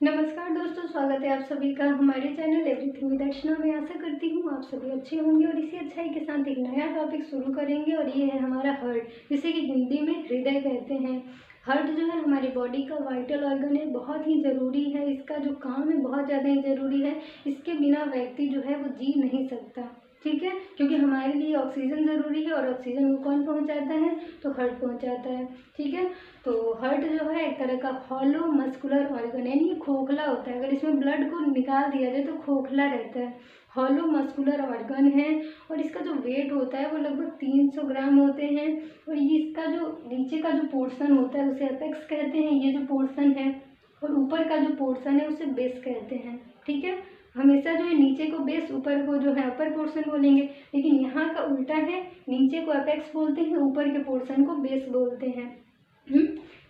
नमस्कार दोस्तों, स्वागत है आप सभी का हमारे चैनल एवरीथिंग विद अर्चना में। आशा करती हूँ आप सभी अच्छे होंगे और इसी अच्छाई के साथ एक नया टॉपिक शुरू करेंगे और ये है हमारा हार्ट, जिसे कि हिंदी में हृदय कहते हैं। हार्ट जो है हमारी बॉडी का वाइटल ऑर्गन है, बहुत ही ज़रूरी है। इसका जो काम है बहुत ज़्यादा ही ज़रूरी है। इसके बिना व्यक्ति जो है वो जी नहीं सकता, ठीक है, क्योंकि हमारे लिए ऑक्सीजन ज़रूरी है और ऑक्सीजन को कौन पहुंचाता है, तो हार्ट पहुंचाता है, ठीक है। तो हार्ट जो है एक तरह का हॉलो मस्कुलर ऑर्गन है, यानी ये खोखला होता है। अगर इसमें ब्लड को निकाल दिया जाए तो खोखला रहता है, हॉलो मस्कुलर ऑर्गन है। और इसका जो वेट होता है वो लगभग 300 ग्राम होते हैं। और ये इसका जो नीचे का जो पोर्शन होता है उसे अपेक्स कहते हैं, ये जो पोर्शन है, और ऊपर का जो पोर्शन है उसे बेस कहते हैं, ठीक है। हमेशा जो है नीचे को बेस, ऊपर को जो है अपर पोर्शन बोलेंगे, लेकिन यहाँ का उल्टा है, नीचे को अपेक्स बोलते हैं, ऊपर के पोर्शन को बेस बोलते हैं।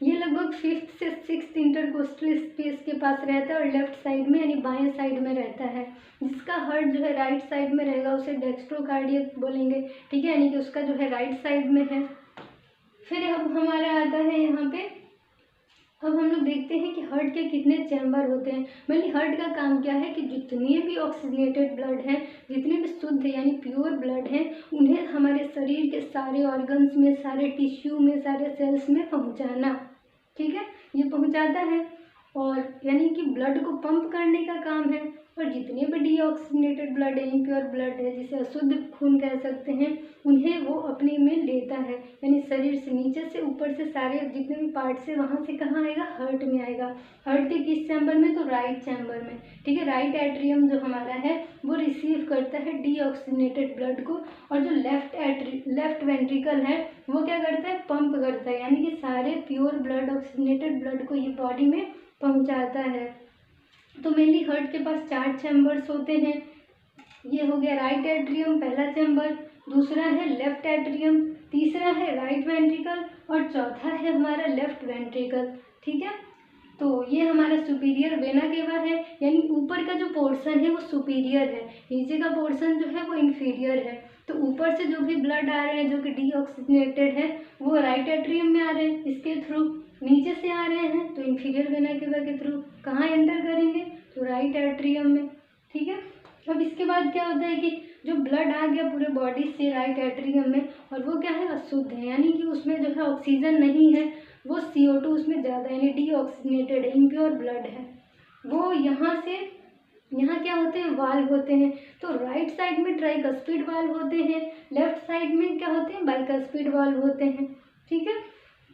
ये लगभग 5th से 6th इंटरकोस्टल स्पेस के पास रहता है और लेफ्ट साइड में यानी बाएं साइड में रहता है। जिसका हार्ट जो है राइट साइड में रहेगा उसे डेक्स्ट्रोकार्डियक बोलेंगे, ठीक है, यानी कि उसका जो है राइट साइड में है। फिर अब हमारा आता है यहाँ पे, अब हम लोग देखते हैं कि हार्ट के कितने चैम्बर होते हैं। मतलब हार्ट का काम क्या है कि जितने भी ऑक्सीजनेटेड ब्लड हैं, जितने भी शुद्ध यानी प्योर ब्लड हैं, उन्हें हमारे शरीर के सारे ऑर्गन्स में, सारे टिश्यू में, सारे सेल्स में पहुंचाना, ठीक है, ये पहुंचाता है। और यानी कि ब्लड को पंप करने का काम है। और जितने भी डीऑक्सीजनेटेड ब्लड है, इम्प्योर ब्लड है, जिसे अशुद्ध खून कह सकते हैं, उन्हें वो अपने में लेता है। यानी शरीर से नीचे से ऊपर से सारे जितने भी पार्ट से, वहाँ से कहाँ आएगा, हार्ट में आएगा। हार्ट के किस चैम्बर में, तो राइट चैम्बर में, ठीक है। राइट एट्रियम जो हमारा है वो रिसीव करता है डीऑक्सीजनेटेड ब्लड को, और जो लेफ्ट वेंट्रिकल है वो क्या करता है, पंप करता है, यानी कि सारे प्योर ब्लड, ऑक्सीजनेटेड ब्लड को ये बॉडी में पहुंचाता है। तो मेनली हार्ट के पास 4 चैम्बर्स होते हैं। ये हो गया राइट एट्रियम पहला चैम्बर, दूसरा है लेफ्ट एट्रियम, तीसरा है राइट वेंट्रिकल और चौथा है हमारा लेफ्ट वेंट्रिकल, ठीक है। तो ये हमारा सुपीरियर वेना केवा है, यानी ऊपर का जो पोर्शन है वो सुपीरियर है, नीचे का पोर्शन जो है वो इन्फीरियर है। तो ऊपर से जो भी ब्लड आ रहे हैं जो कि डीऑक्सीजनेटेड है वो राइट एट्रियम में आ रहे हैं, इसके थ्रू। नीचे से आ रहे हैं तो इन्फीरियर वेना केवा के थ्रू कहाँ एंटर करेंगे, तो राइट एट्रियम में, ठीक है। अब इसके बाद क्या होता है कि जो ब्लड आ गया पूरे बॉडी से राइट एट्रियम में, और वो क्या है, अशुद्ध है, यानी कि उसमें जो है ऑक्सीजन नहीं है, वो CO2 उसमें ज़्यादा, यानी डीऑक्सीजनेटेड है, इम्प्योर ब्लड है। वो यहाँ से, यहाँ क्या होते हैं, वाल्व होते हैं। तो राइट साइड में ट्राइकस्पिड वाल्व होते हैं, लेफ्ट साइड में क्या होते हैं, बाइकस्पिड वाल्व होते हैं, ठीक है।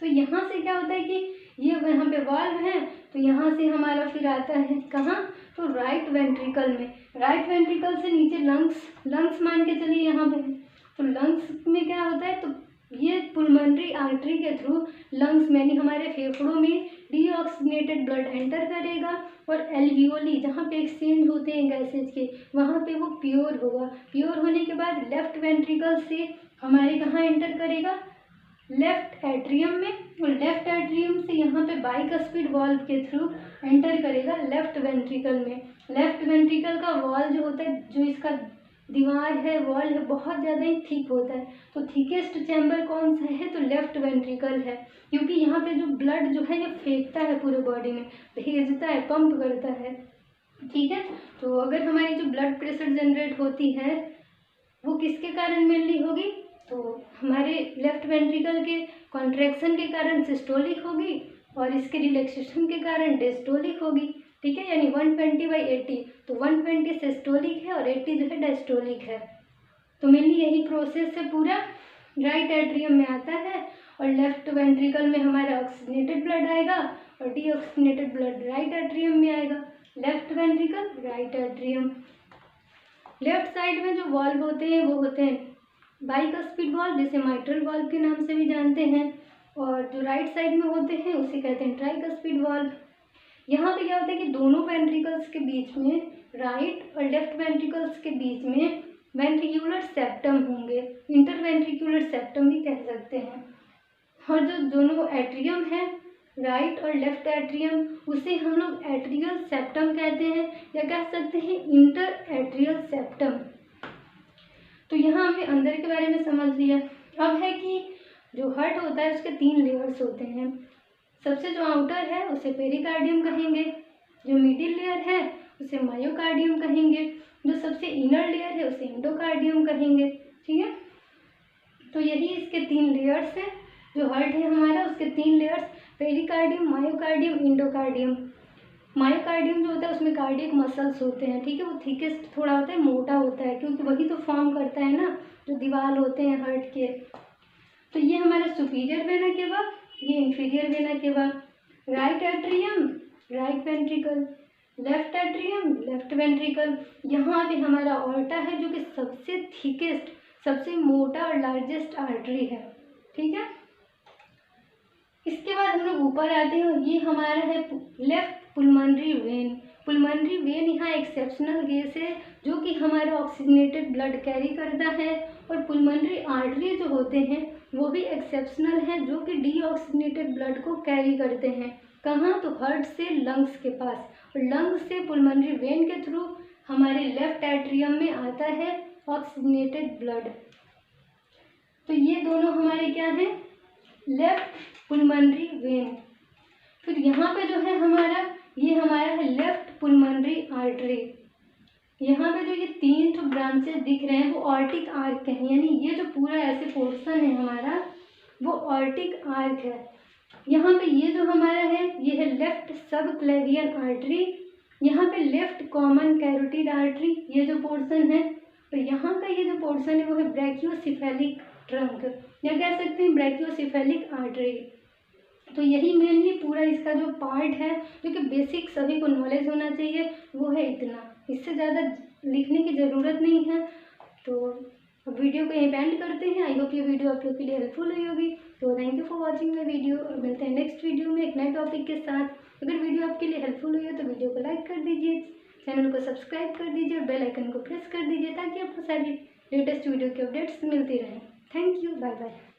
तो यहाँ से क्या होता है कि ये यहाँ पे वाल्व है, तो यहाँ से हमारा फिर आता है कहाँ, तो राइट वेंट्रिकल में। राइट वेंट्रिकल से नीचे लंग्स मान के चलिए यहाँ पे, तो लंग्स में क्या होता है, तो ये पुलमोनरी आर्टरी के थ्रू लंग्स में यानी हमारे फेफड़ों में डीऑक्सीजनेटेड ब्लड एंटर करेगा। और एल्वियोली जहाँ पे एक्सचेंज होते हैं गैसेज के, वहाँ पे वो प्योर होगा। प्योर होने के बाद लेफ्ट वेंट्रिकल से हमारे कहाँ एंटर करेगा, लेफ्ट एट्रियम में, और लेफ्ट एट्रियम से यहाँ पे बाइकस्पिड वाल्व के थ्रू एंटर करेगा लेफ्ट वेंट्रिकल में। लेफ्ट वेंट्रिकल का वॉल जो होता है, जो इसका दीवार है, वॉल है, बहुत ज़्यादा ही थिक होता है। तो थिकेस्ट चैम्बर कौन सा है, तो लेफ्ट वेंट्रिकल है, क्योंकि यहाँ पे जो ब्लड जो है ये फेंकता है पूरे बॉडी में, भेजता है, पंप करता है, ठीक है। तो अगर हमारी जो ब्लड प्रेशर जनरेट होती है वो किसके कारण मेनली होगी, तो हमारे लेफ्ट वेंट्रिकल के कॉन्ट्रैक्शन के कारण सिस्टोलिक होगी, और इसके रिलैक्सेशन के कारण डिस्टोलिक होगी, ठीक है। यानी 120/80, तो 120 सिस्टोलिक है और 80 जो है डायस्टोलिक है। तो मेनली यही प्रोसेस है पूरा। राइट एट्रियम में आता है और लेफ्ट वेंट्रिकल में हमारा ऑक्सीजनेटेड ब्लड आएगा और डीऑक्सीजनेटेड ब्लड राइट एट्रियम में आएगा। Left ventricle, right atrium. Left side में जो वाल्व होते हैं वो होते हैं बाइकस्पिड वाल्व, जिसे माइट्रल वाल्व के नाम से भी जानते हैं, और जो राइट साइड में होते हैं उसे कहते हैं ट्राइकस्पिड वाल्व। यहाँ पे क्या होता है कि दोनों वेंट्रिकल्स के बीच में, राइट और लेफ्ट वेंट्रिकल्स के बीच में वेंट्रिकुलर सेप्टम होंगे, इंटरवेंट्रिकुलर सेप्टम भी कह सकते हैं। और जो दोनों एट्रियम है, राइट और लेफ्ट एट्रियम, उसे हम लोग एट्रियल सेप्टम कहते हैं, या कह सकते हैं इंटर एट्रियल सेप्टम। तो यहाँ हमने अंदर के बारे में समझ लिया। अब है कि जो हार्ट होता है उसके 3 लेयर्स होते हैं। सबसे जो आउटर है उसे पेरिकार्डियम कहेंगे, जो उसे मायोकार्डियम कहेंगे, जो सबसे इनर लेयर है उसे एंडोकार्डियम कहेंगे। ठीक है, तो यही इसके 3 लेयर्स हैं। जो हार्ट है हमारा उसके 3 layers, pericardium, myocardium, endocardium. Myocardium जो होता है उसमें कार्डियक मसल्स होते हैं। ठीक है, वो थिकेस्ट थोड़ा होता है, मोटा होता है, क्योंकि वही तो फॉर्म करता है ना जो दीवार होते हैं हार्ट के। तो ये हमारा सुपीरियर वेना केवा, ये inferior vena cava. Right atrium, right ventricle, left atrium, left ventricle. यहाँ पे हमारा ऑर्टा है जो कि सबसे थिकेस्ट, सबसे मोटा और लार्जेस्ट आर्टरी है। ठीक है, इसके बाद हम लोग ऊपर आते हैं और ये हमारा है लेफ्ट पुलमनरी वेन। पुलमनरी वेन यहाँ एक्सेप्शनल गैस है जो कि हमारा ऑक्सीजनेटेड ब्लड कैरी करता है, और पुलमनरी आर्टरी जो होते हैं वो भी एक्सेप्शनल हैं जो कि डीऑक्सीजनेटेड ब्लड को कैरी करते हैं। कहाँ? तो हार्ट से लंग्स के पास, और लंग्स से पुलमनरी वेन के थ्रू हमारे लेफ्ट एट्रियम में आता है ऑक्सीजनेटेड ब्लड। तो ये दोनों हमारे क्या हैं? Left pulmonary vein. फिर यहाँ पे जो है हमारा, ये हमारा है लेफ्ट पुलमनरी आर्टरी। यहाँ पे जो ये 3 जो ब्रांचेस दिख रहे हैं वो ऑर्टिक आर्क हैं, यानी ये जो पूरा ऐसे पोर्शन है हमारा वो ऑर्टिक आर्क है। यहाँ पे ये जो हमारा है ये है लेफ्ट सब क्लेवियन आर्टरी। यहाँ पे लेफ्ट कॉमन कैरोटिड आर्टरी, ये जो पोर्शन है, और यहाँ का ये जो पोर्शन है वो है ब्रैकियोसिफेलिक ट्रंक, या कह सकते हैं ब्रैकियोसिफेलिक आर्टरी। तो यही मेनली पूरा इसका जो पार्ट है, जो कि बेसिक सभी को नॉलेज होना चाहिए, वो है इतना। इससे ज़्यादा लिखने की ज़रूरत नहीं है। तो वीडियो को यहीं एंड करते हैं। आई होप ये वीडियो आप लोग के लिए हेल्पफुल हुई होगी। तो thank you for watching my video, और मिलते हैं नेक्स्ट वीडियो में एक नए टॉपिक के साथ। अगर वीडियो आपके लिए हेल्पफुल हुई हो तो वीडियो को लाइक कर दीजिए, चैनल को सब्सक्राइब कर दीजिए और बेल आइकन को प्रेस कर दीजिए ताकि आपको सारी लेटेस्ट वीडियो के अपडेट्स मिलती रहें। Thank you, bye bye.